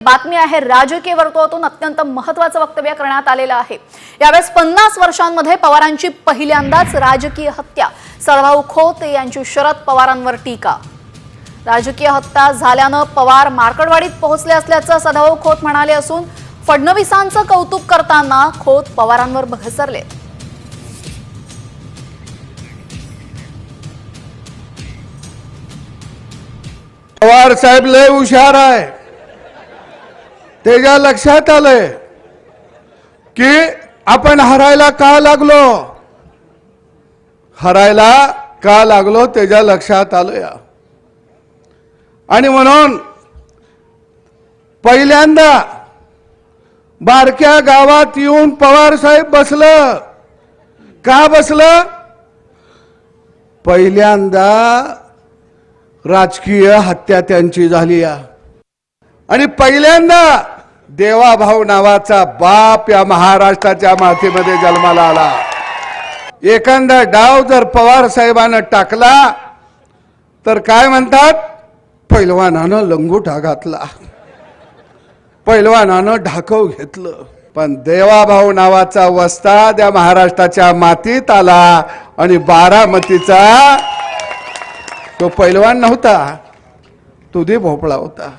बातमी आहे राजकीय वर्तुळातून अत्यंत महत्त्वाचं वक्तव्य करण्यात आलेलं आहे। यावेळेस 50 वर्षांमध्ये पवारांची पहिल्यांदाच राजकीय हत्या। सदाभाऊ खोत यांची शरद पवारांवर टीका। राजकीय हत्या झाल्यानं पवार मार्कडवाडीत पोहोचले असल्याचं सदाभाऊ खोत म्हणाले असून फडणवीसांचं कौतुक करताना खोत पवारांवर घसरले। पवार साहेब लय हुशार आहे। त्याच्या लक्षात आलंय की आपण हरायला का लागलो त्याच्या लक्षात आलं। आणि म्हणून पहिल्यांदा बारक्या गावात येऊन पवार साहेब बसलं। का बसलं? पहिल्यांदा राजकीय हत्या त्यांची झाली आणि पहिल्यांदा देवाभाऊ नावाचा बाप या महाराष्ट्राच्या मातीमध्ये जन्माला आला। एखादा डाव जर पवार साहेबांना टाकला तर काय म्हणतात, पैलवानानं लंगोटा घातला, पैलवानानं ढाकव घेतलं। पण देवाभाऊ नावाचा वस्ताद या महाराष्ट्राच्या मातीत आला आणि बारामतीचा तो पैलवान नव्हता, तुझे भोपळा होता।